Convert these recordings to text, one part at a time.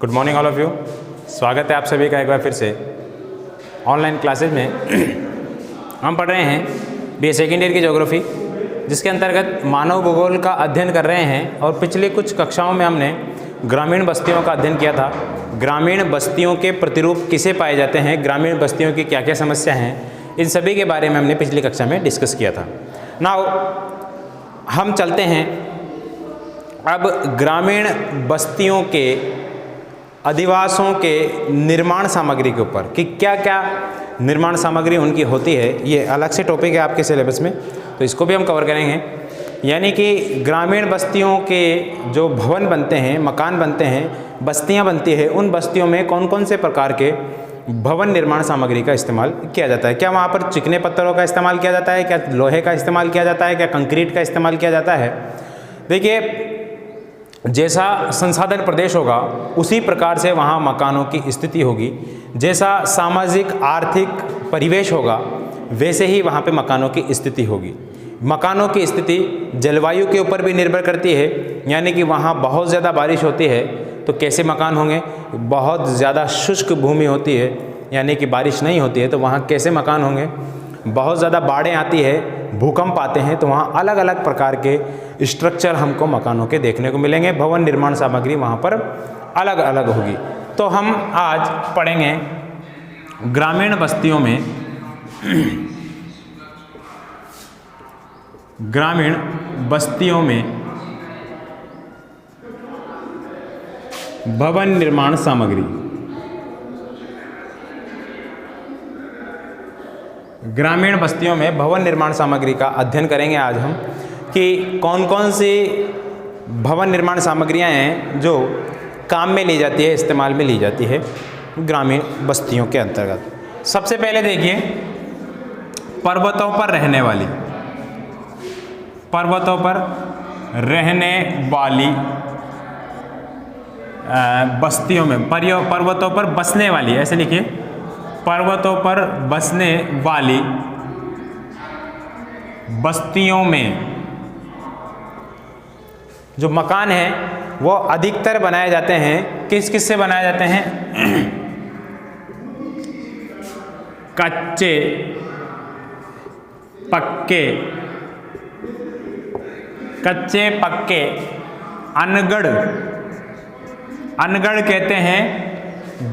Good morning all of you. स्वागत है आप सभी का एक बार फिर से ऑनलाइन क्लासेज में। हम पढ़ रहे हैं BA सेकेंड ईयर की ज्योग्राफी, जिसके अंतर्गत मानव भूगोल का अध्ययन कर रहे हैं। और पिछले कुछ कक्षाओं में हमने ग्रामीण बस्तियों का अध्ययन किया था। ग्रामीण बस्तियों के प्रतिरूप किसे पाए जाते हैं, ग्रामीण बस्तियों की क्या क्या समस्या हैं, इन सभी के बारे में हमने पिछली कक्षा में डिस्कस किया था। नाउ हम चलते हैं अब ग्रामीण बस्तियों के अधिवासों के निर्माण सामग्री के ऊपर कि क्या क्या निर्माण सामग्री उनकी होती है। ये अलग से टॉपिक है आपके सिलेबस में, तो इसको भी हम कवर करेंगे। यानी कि ग्रामीण बस्तियों के जो भवन बनते हैं, मकान बनते हैं, बस्तियां बनती है, उन बस्तियों में कौन कौन से प्रकार के भवन निर्माण सामग्री का इस्तेमाल किया जाता है। क्या वहाँ पर चिकने पत्थरों का इस्तेमाल किया जाता है, क्या लोहे का इस्तेमाल किया जाता है, क्या कंक्रीट का इस्तेमाल किया जाता है। देखिए, जैसा संसाधन प्रदेश होगा उसी प्रकार से वहाँ मकानों की स्थिति होगी। जैसा सामाजिक आर्थिक परिवेश होगा वैसे ही वहाँ पे मकानों की स्थिति होगी। मकानों की स्थिति जलवायु के ऊपर भी निर्भर करती है। यानी कि वहाँ बहुत ज़्यादा बारिश होती है तो कैसे मकान होंगे, बहुत ज़्यादा शुष्क भूमि होती है यानी कि बारिश नहीं होती है तो वहाँ कैसे मकान होंगे। बहुत ज़्यादा बाढ़ें आती है, भूकंप आते हैं तो वहाँ अलग अलग प्रकार के स्ट्रक्चर हमको मकानों के देखने को मिलेंगे। भवन निर्माण सामग्री वहाँ पर अलग अलग होगी। तो हम आज पढ़ेंगे ग्रामीण बस्तियों में ग्रामीण बस्तियों में भवन निर्माण सामग्री। ग्रामीण बस्तियों में भवन निर्माण सामग्री का अध्ययन करेंगे आज हम कि कौन कौन सी भवन निर्माण सामग्रियां हैं जो काम में ली जाती है, इस्तेमाल में ली जाती है ग्रामीण बस्तियों के अंतर्गत। सबसे पहले देखिए, पर्वतों पर रहने वाली, पर्वतों पर रहने वाली बस्तियों में, पर्वतों पर बसने वाली, ऐसे लिखिए, पर्वतों पर बसने वाली बस्तियों में जो मकान हैं वो अधिकतर बनाए जाते हैं किस किस से बनाए जाते हैं? कच्चे पक्के, कच्चे पक्के, अनगढ़, अनगढ़ कहते हैं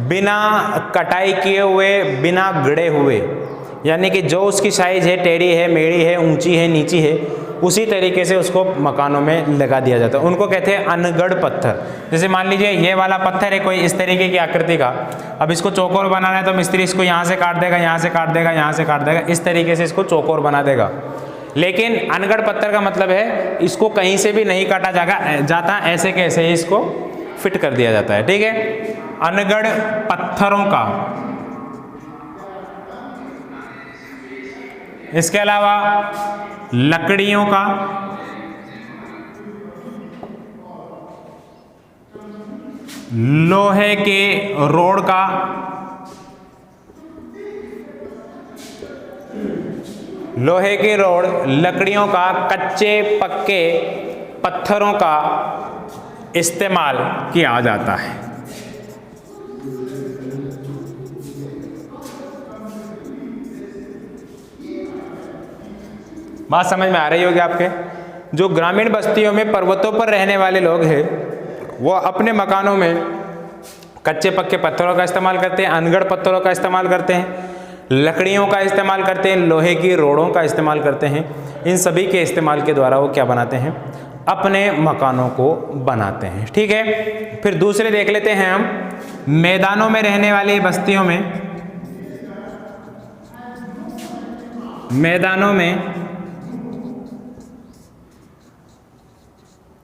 बिना कटाई किए हुए, बिना गढ़े हुए। यानी कि जो उसकी साइज है, टेढ़ी है, मेढ़ी है, ऊंची है, नीची है, उसी तरीके से उसको मकानों में लगा दिया जाता है। उनको कहते हैं अनगढ़ पत्थर। जैसे मान लीजिए ये वाला पत्थर है कोई इस तरीके की आकृति का, अब इसको चौकोर बनाना है तो मिस्त्री इसको यहाँ से काट देगा, यहाँ से काट देगा, यहाँ से काट देगा, इस तरीके से इसको चौकोर बना देगा। लेकिन अनगढ़ पत्थर का मतलब है इसको कहीं से भी नहीं काटा जाता, ऐसे कैसे इसको फिट कर दिया जाता है। ठीक है, अनगढ़ पत्थरों का। इसके अलावा लकड़ियों का, लोहे के रोड का, लोहे के रोड, लकड़ियों का, कच्चे पक्के पत्थरों का इस्तेमाल किया जाता है। बात समझ में आ रही होगी आपके? जो ग्रामीण बस्तियों में पर्वतों पर रहने वाले लोग हैं वो अपने मकानों में कच्चे पक्के पत्थरों का इस्तेमाल करते हैं, अनगढ़ पत्थरों का इस्तेमाल करते हैं, लकड़ियों का इस्तेमाल करते हैं, लोहे की रोडों का इस्तेमाल करते हैं। इन सभी के इस्तेमाल के द्वारा वो क्या बनाते हैं? अपने मकानों को बनाते हैं। ठीक है, फिर दूसरे देख लेते हैं हम, मैदानों में रहने वाली बस्तियों में, मैदानों में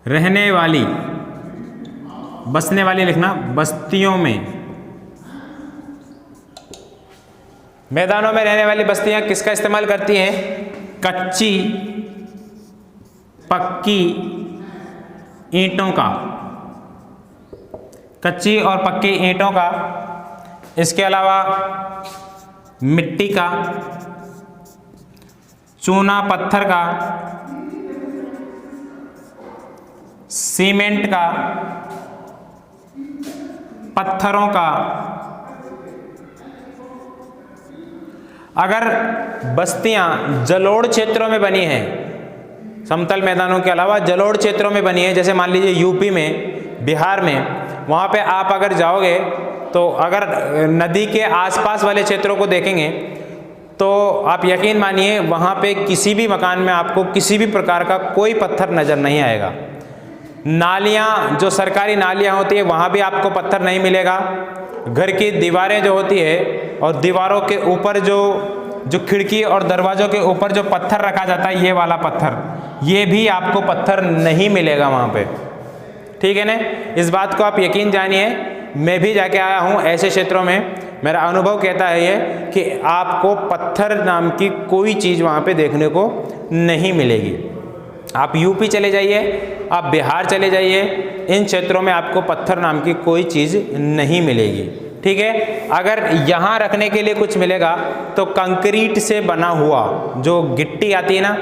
रहने वाली, बसने वाली लिखना, बस्तियों में, मैदानों में रहने वाली बस्तियां किसका इस्तेमाल करती हैं? कच्ची पक्की ईंटों का, कच्ची और पक्की ईंटों का। इसके अलावा मिट्टी का, चूना पत्थर का, सीमेंट का, पत्थरों का अगर बस्तियां जलोढ़ क्षेत्रों में बनी हैं, समतल मैदानों के अलावा जलोढ़ क्षेत्रों में बनी है, जैसे मान लीजिए यूपी में, बिहार में, वहाँ पे आप अगर जाओगे तो अगर नदी के आसपास वाले क्षेत्रों को देखेंगे तो आप यकीन मानिए वहाँ पे किसी भी मकान में आपको किसी भी प्रकार का कोई पत्थर नज़र नहीं आएगा। नालियाँ, जो सरकारी नालियाँ होती है वहाँ भी आपको पत्थर नहीं मिलेगा। घर की दीवारें जो होती है और दीवारों के ऊपर जो खिड़की और दरवाज़ों के ऊपर जो पत्थर रखा जाता है, ये वाला पत्थर, ये भी आपको पत्थर नहीं मिलेगा वहाँ पे, ठीक है ना। इस बात को आप यकीन जानिए, मैं भी जाके आया हूँ ऐसे क्षेत्रों में, मेरा अनुभव कहता है ये कि आपको पत्थर नाम की कोई चीज़ वहाँ पे देखने को नहीं मिलेगी। आप यूपी चले जाइए, आप बिहार चले जाइए, इन क्षेत्रों में आपको पत्थर नाम की कोई चीज़ नहीं मिलेगी, ठीक है। अगर यहाँ रखने के लिए कुछ मिलेगा तो कंक्रीट से बना हुआ जो गिट्टी आती है ना,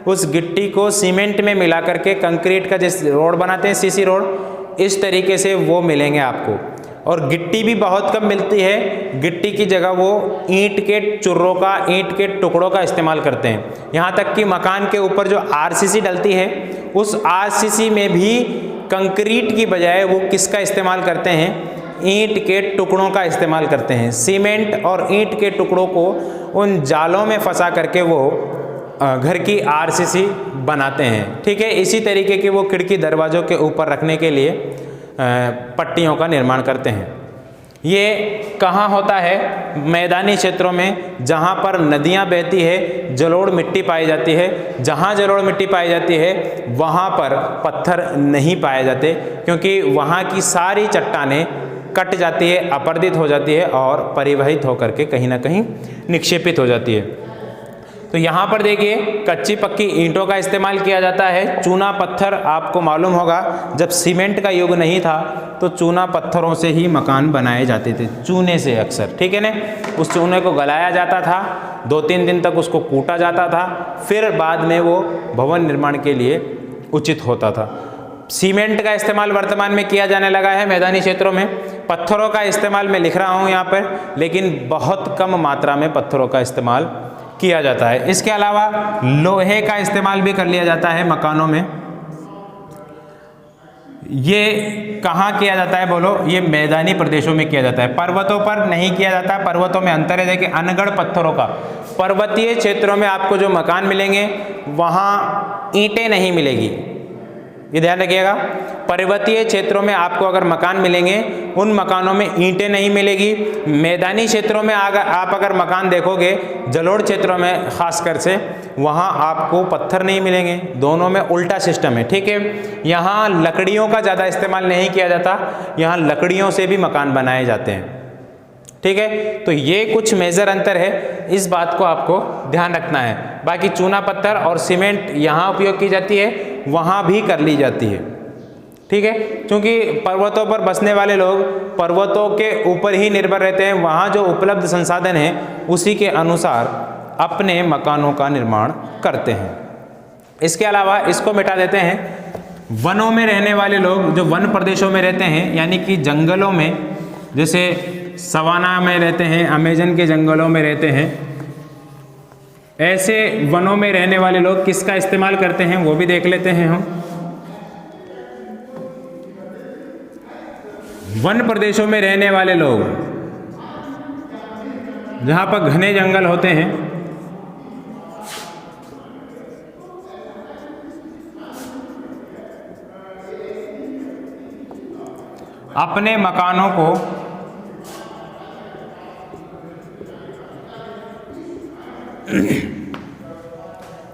उस गिट्टी को सीमेंट में मिला करके कंक्रीट का जिस रोड बनाते हैं, सीसी रोड, इस तरीके से वो मिलेंगे आपको। और गिट्टी भी बहुत कम मिलती है, गिट्टी की जगह वो ईंट के चुर्रों का, ईंट के टुकड़ों का इस्तेमाल करते हैं। यहाँ तक कि मकान के ऊपर जो आरसीसी डलती है, उस आरसीसी में भी कंक्रीट की बजाय वो किसका इस्तेमाल करते हैं, ईंट के टुकड़ों का इस्तेमाल करते हैं। सीमेंट और ईंट के टुकड़ों को उन जालों में फंसा करके वो घर की आरसीसी बनाते हैं, ठीक है। इसी तरीके की वो खिड़की दरवाज़ों के ऊपर रखने के लिए पट्टियों का निर्माण करते हैं। ये कहाँ होता है, मैदानी क्षेत्रों में, जहाँ पर नदियाँ बहती है, जलोढ़ मिट्टी पाई जाती है। जहाँ जलोढ़ मिट्टी पाई जाती है वहाँ पर पत्थर नहीं पाए जाते, क्योंकि वहाँ की सारी चट्टानें कट जाती है, अपरदित हो जाती है और परिवहित होकर के कहीं ना कहीं निक्षेपित हो जाती है। तो यहाँ पर देखिए कच्ची पक्की ईंटों का इस्तेमाल किया जाता है। चूना पत्थर, आपको मालूम होगा जब सीमेंट का युग नहीं था तो चूना पत्थरों से ही मकान बनाए जाते थे, चूने से अक्सर, ठीक है ना। उस चूने को गलाया जाता था, 2-3 दिन तक उसको कूटा जाता था, फिर बाद में वो भवन निर्माण के लिए उचित होता था। सीमेंट का इस्तेमाल वर्तमान में किया जाने लगा है मैदानी क्षेत्रों में। पत्थरों का इस्तेमाल मैं लिख रहा हूँ यहाँ पर, लेकिन बहुत कम मात्रा में पत्थरों का इस्तेमाल किया जाता है। इसके अलावा लोहे का इस्तेमाल भी कर लिया जाता है मकानों में। ये कहाँ किया जाता है बोलो, ये मैदानी प्रदेशों में किया जाता है, पर्वतों पर नहीं किया जाता। पर्वतों में अंतर है, देखिए अनगढ़ पत्थरों का, पर्वतीय क्षेत्रों में आपको जो मकान मिलेंगे वहाँ ईंटें नहीं मिलेगी, ये ध्यान रखिएगा। पर्वतीय क्षेत्रों में आपको अगर मकान मिलेंगे, उन मकानों में ईंटें नहीं मिलेगी। मैदानी क्षेत्रों में आप अगर मकान देखोगे, जलोढ़ क्षेत्रों में खासकर से, वहाँ आपको पत्थर नहीं मिलेंगे। दोनों में उल्टा सिस्टम है, ठीक है। यहाँ लकड़ियों का ज़्यादा इस्तेमाल नहीं किया जाता, यहाँ लकड़ियों से भी मकान बनाए जाते हैं, ठीक है। तो ये कुछ मेजर अंतर है, इस बात को आपको ध्यान रखना है। बाकी चूना पत्थर और सीमेंट यहाँ उपयोग की जाती है, वहाँ भी कर ली जाती है, ठीक है। क्योंकि पर्वतों पर बसने वाले लोग पर्वतों के ऊपर ही निर्भर रहते हैं, वहाँ जो उपलब्ध संसाधन हैं उसी के अनुसार अपने मकानों का निर्माण करते हैं। इसके अलावा इसको मिटा देते हैं, वनों में रहने वाले लोग जो वन प्रदेशों में रहते हैं, यानी कि जंगलों में, जैसे सवाना में रहते हैं, अमेजन के जंगलों में रहते हैं, ऐसे वनों में रहने वाले लोग किसका इस्तेमाल करते हैं वो भी देख लेते हैं हम। वन प्रदेशों में रहने वाले लोग, जहाँ पर घने जंगल होते हैं, अपने मकानों को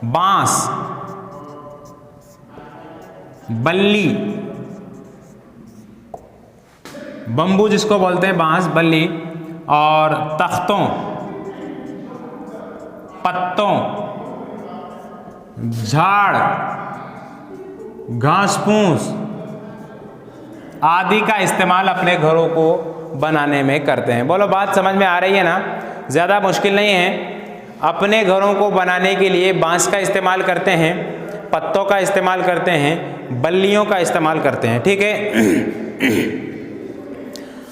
बांस, बल्ली, बम्बू जिसको बोलते हैं, बांस, बल्ली, और तख्तों, पत्तों, झाड़, घास फूस आदि का इस्तेमाल अपने घरों को बनाने में करते हैं। बोलो बात समझ में आ रही है ना? ज़्यादा मुश्किल नहीं है। अपने घरों को बनाने के लिए बांस का इस्तेमाल करते हैं, पत्तों का इस्तेमाल करते हैं, बल्लियों का इस्तेमाल करते हैं, ठीक है।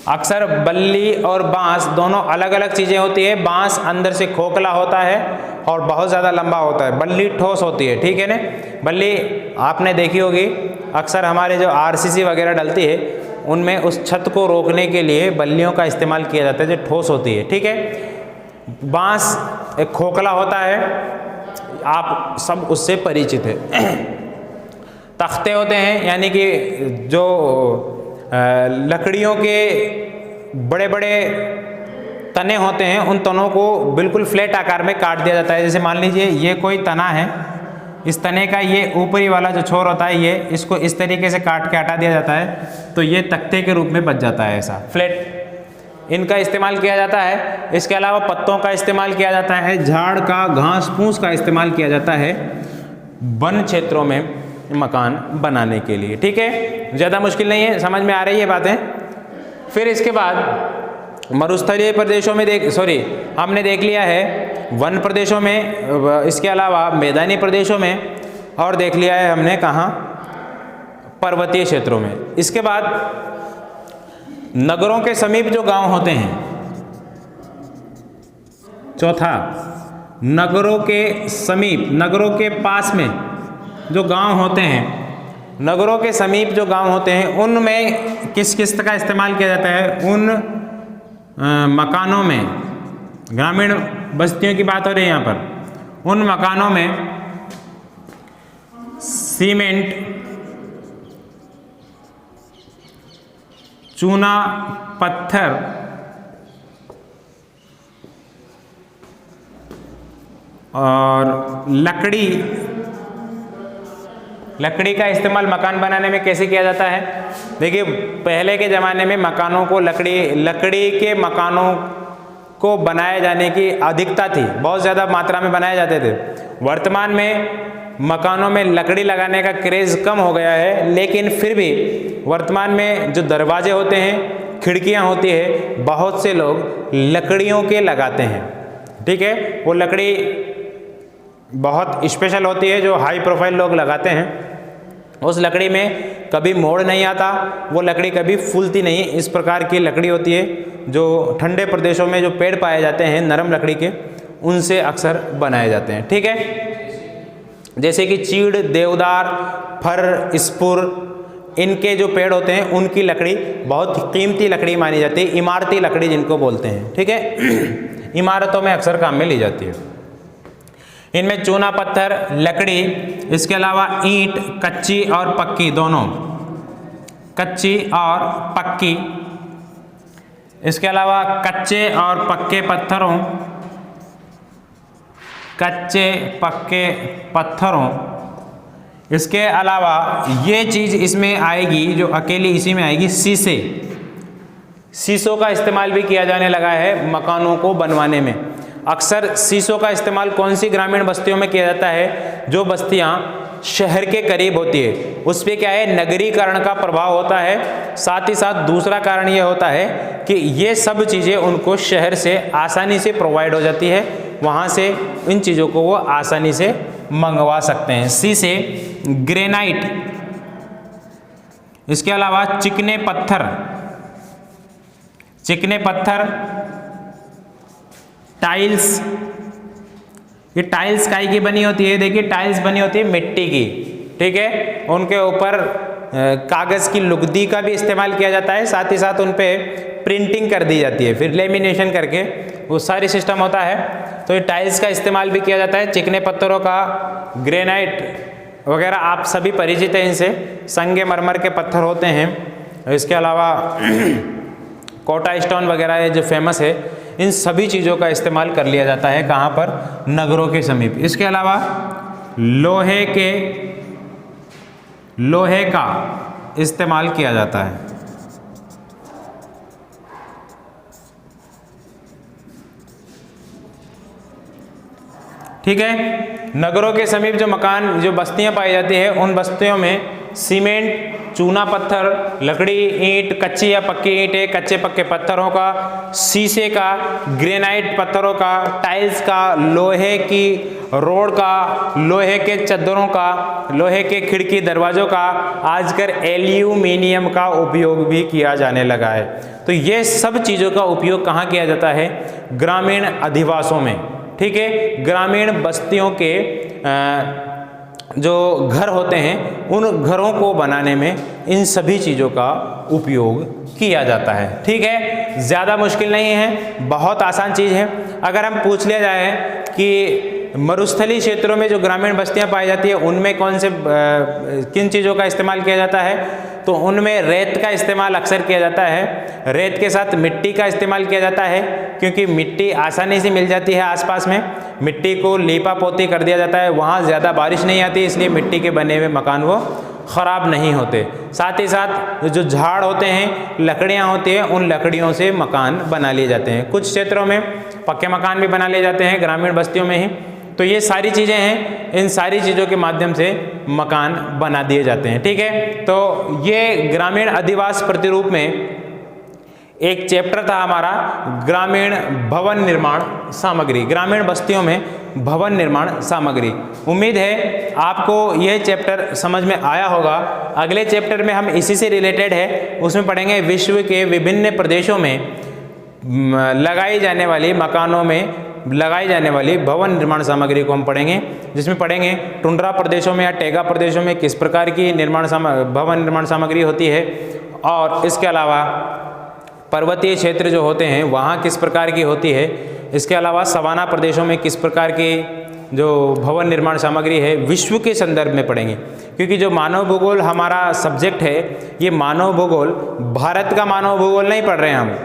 अक्सर बल्ली और बांस दोनों अलग अलग चीज़ें होती है। बांस अंदर से खोखला होता है और बहुत ज़्यादा लंबा होता है, बल्ली ठोस होती है, ठीक है ना। बल्ली आपने देखी होगी, अक्सर हमारे जो आरसीसी वगैरह डलती है उनमें उस छत को रोकने के लिए बल्लियों का इस्तेमाल किया जाता है जो ठोस होती है, ठीक है। बांस एक खोखला होता है, आप सब उससे परिचित है। तख्ते होते हैं, यानी कि जो लकड़ियों के बड़े बड़े तने होते हैं, उन तनों को बिल्कुल फ्लैट आकार में काट दिया जाता है। जैसे मान लीजिए ये कोई तना है, इस तने का ये ऊपरी वाला जो छोर होता है, ये इसको इस तरीके से काट के हटा दिया जाता है, तो ये तख्ते के रूप में बच जाता है, ऐसा फ्लैट। इनका इस्तेमाल किया जाता है। इसके अलावा पत्तों का इस्तेमाल किया जाता है, झाड़ का, घास फूस का इस्तेमाल किया जाता है वन क्षेत्रों में मकान बनाने के लिए, ठीक है। ज़्यादा मुश्किल नहीं है, समझ में आ रही है बातें। फिर इसके बाद मरुस्थलीय प्रदेशों में हमने देख लिया है वन प्रदेशों में, इसके अलावा मैदानी प्रदेशों में, और देख लिया है हमने कहाँ, पर्वतीय क्षेत्रों में। इसके बाद नगरों के समीप जो गांव होते हैं, चौथा, नगरों के समीप, नगरों के पास में जो गांव होते हैं, नगरों के समीप जो गांव होते हैं, उनमें किस किस का इस्तेमाल किया जाता है? उन मकानों में, ग्रामीण बस्तियों की बात हो रही है यहाँ पर, उन मकानों में सीमेंट, चूना पत्थर और लकड़ी का इस्तेमाल मकान बनाने में कैसे किया जाता है? देखिए, पहले के ज़माने में मकानों को लकड़ी के मकानों को बनाए जाने की अधिकता थी, बहुत ज़्यादा मात्रा में बनाए जाते थे। वर्तमान में मकानों में लकड़ी लगाने का क्रेज़ कम हो गया है, लेकिन फिर भी वर्तमान में जो दरवाजे होते हैं, खिड़कियां होती है, बहुत से लोग लकड़ियों के लगाते हैं, ठीक है। वो लकड़ी बहुत स्पेशल होती है, जो हाई प्रोफाइल लोग लगाते हैं। उस लकड़ी में कभी मोड़ नहीं आता, वो लकड़ी कभी फूलती नहीं। इस प्रकार की लकड़ी होती है जो ठंडे प्रदेशों में जो पेड़ पाए जाते हैं नरम लकड़ी के, उनसे अक्सर बनाए जाते हैं, ठीक है। जैसे कि चीड़, देवदार, फर, स्पुर, इनके जो पेड़ होते हैं उनकी लकड़ी बहुत कीमती लकड़ी मानी जाती है, इमारती लकड़ी जिनको बोलते हैं, ठीक है। इमारतों में अक्सर काम में ली जाती है। इनमें चूना पत्थर, लकड़ी, इसके अलावा ईंट, कच्ची और पक्की दोनों, कच्ची और पक्की, इसके अलावा कच्चे और पक्के पत्थरों, कच्चे पक्के पत्थरों, इसके अलावा ये चीज़ इसमें आएगी, जो अकेली इसी में आएगी, शीशे। शीशों का इस्तेमाल भी किया जाने लगा है मकानों को बनवाने में। अक्सर शीशों का इस्तेमाल कौन सी ग्रामीण बस्तियों में किया जाता है? जो बस्तियां शहर के करीब होती है, उस पर क्या है, नगरीकरण का प्रभाव होता है। साथ ही साथ दूसरा कारण ये होता है कि ये सब चीज़ें उनको शहर से आसानी से प्रोवाइड हो जाती है, वहाँ से इन चीज़ों को वो आसानी से मंगवा सकते हैं। शीशे, ग्रेनाइट, इसके अलावा चिकने पत्थर, टाइल्स। ये टाइल्स काई की बनी होती है? देखिए, टाइल्स बनी होती है मिट्टी की, ठीक है। उनके ऊपर कागज़ की लुगदी का भी इस्तेमाल किया जाता है, साथ ही साथ उन पे प्रिंटिंग कर दी जाती है, फिर लेमिनेशन करके वो सारी सिस्टम होता है। तो ये टाइल्स का इस्तेमाल भी किया जाता है। चिकने पत्थरों का, ग्रेनाइट वगैरह आप सभी परिचित हैं इनसे, संगमरमर के पत्थर होते हैं। इसके अलावा कोटा स्टोन वगैरह है जो फेमस है। इन सभी चीज़ों का इस्तेमाल कर लिया जाता है, कहाँ पर? नगरों के समीप। इसके अलावा लोहे का इस्तेमाल किया जाता है। ठीक है। नगरों के समीप जो मकान, जो बस्तियां पाई जाती है, उन बस्तियों में सीमेंट, चूना पत्थर, लकड़ी, ईंट, कच्ची या पक्की ईंटें, कच्चे पक्के पत्थरों का, शीशे का, ग्रेनाइट पत्थरों का, टाइल्स का, लोहे की रोड का, लोहे के चद्दरों का, लोहे के खिड़की दरवाजों का, आजकल एल्यूमिनियम का उपयोग भी किया जाने लगा है। तो ये सब चीज़ों का उपयोग कहाँ किया जाता है? ग्रामीण अधिवासों में, ठीक है। ग्रामीण बस्तियों के जो घर होते हैं उन घरों को बनाने में इन सभी चीज़ों का उपयोग किया जाता है, ठीक है। ज़्यादा मुश्किल नहीं है, बहुत आसान चीज़ है। अगर हम पूछ लिया जाए कि मरुस्थलीय क्षेत्रों में जो ग्रामीण बस्तियां पाई जाती है उनमें कौन से किन चीज़ों का इस्तेमाल किया जाता है, तो उनमें रेत का इस्तेमाल अक्सर किया जाता है। रेत के साथ मिट्टी का इस्तेमाल किया जाता है, क्योंकि मिट्टी आसानी से मिल जाती है आसपास में। मिट्टी को लीपा पोती कर दिया जाता है, वहाँ ज़्यादा बारिश नहीं आती, इसलिए मिट्टी के बने हुए मकान वो ख़राब नहीं होते। साथ ही साथ जो झाड़ होते हैं, लकड़ियाँ होती हैं, उन लकड़ियों से मकान बना लिए जाते हैं। कुछ क्षेत्रों में पक्के मकान भी बना लिए जाते हैं, ग्रामीण बस्तियों में ही। तो ये सारी चीज़ें हैं, इन सारी चीज़ों के माध्यम से मकान बना दिए जाते हैं, ठीक है। तो ये ग्रामीण अधिवास प्रतिरूप में एक चैप्टर था हमारा, ग्रामीण भवन निर्माण सामग्री, ग्रामीण बस्तियों में भवन निर्माण सामग्री। उम्मीद है आपको यह चैप्टर समझ में आया होगा। अगले चैप्टर में हम इसी से रिलेटेड है, उसमें पढ़ेंगे विश्व के विभिन्न प्रदेशों में लगाई जाने वाली मकानों में लगाई जाने वाली भवन निर्माण सामग्री को हम पढ़ेंगे, जिसमें पढ़ेंगे टुंड्रा प्रदेशों में या टैगा प्रदेशों में किस प्रकार की भवन निर्माण सामग्री होती है, और इसके अलावा पर्वतीय क्षेत्र जो होते हैं वहाँ किस प्रकार की होती है। इसके अलावा सवाना प्रदेशों में किस प्रकार की जो भवन निर्माण सामग्री है विश्व के संदर्भ में पढ़ेंगे, क्योंकि जो मानव भूगोल हमारा सब्जेक्ट है, ये मानव भूगोल भारत का मानव भूगोल नहीं पढ़ रहे हैं हम,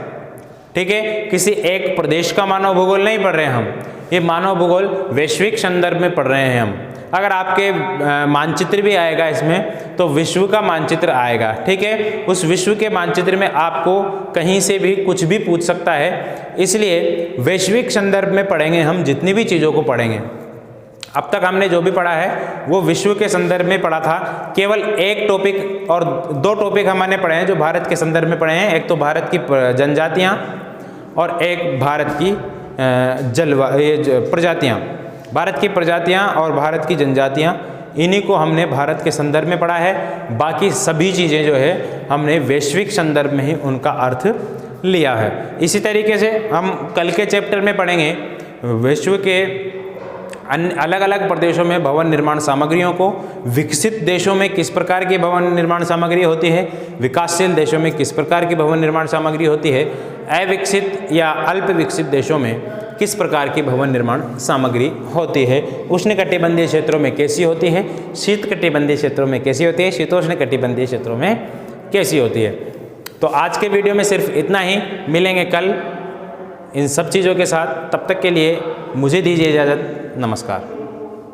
ठीक है। किसी एक प्रदेश का मानव भूगोल नहीं पढ़ रहे हैं हम, ये मानव भूगोल वैश्विक संदर्भ में पढ़ रहे हैं हम। अगर आपके मानचित्र भी आएगा इसमें, तो विश्व का मानचित्र आएगा, ठीक है। उस विश्व के मानचित्र में आपको कहीं से भी कुछ भी पूछ सकता है, इसलिए वैश्विक संदर्भ में पढ़ेंगे हम जितनी भी चीज़ों को पढ़ेंगे। अब तक हमने जो भी पढ़ा है वो विश्व के संदर्भ में पढ़ा था। केवल एक टॉपिक और दो टॉपिक हमने पढ़े हैं जो भारत के संदर्भ में पढ़े हैं, एक तो भारत की जनजातियाँ और एक भारत की प्रजातियाँ। भारत की प्रजातियाँ और भारत की जनजातियाँ, इन्हीं को हमने भारत के संदर्भ में पढ़ा है। बाकी सभी चीज़ें जो है हमने वैश्विक संदर्भ में ही उनका अर्थ लिया है। इसी तरीके से हम कल के चैप्टर में पढ़ेंगे विश्व के अलग अलग प्रदेशों में भवन निर्माण सामग्रियों को, विकसित देशों में किस प्रकार की भवन निर्माण सामग्री होती है, विकासशील देशों में किस प्रकार की भवन निर्माण सामग्री होती है, अविकसित या अल्प विकसित देशों में किस प्रकार की भवन निर्माण सामग्री होती है, उष्णकटिबंधीय क्षेत्रों में कैसी होती है, शीतकटिबंधीय क्षेत्रों में कैसी होती है, शीतोष्णकटिबंधीय क्षेत्रों में कैसी होती है। तो आज के वीडियो में सिर्फ इतना ही, मिलेंगे कल इन सब चीज़ों के साथ। तब तक के लिए मुझे दीजिए इजाज़त, नमस्कार।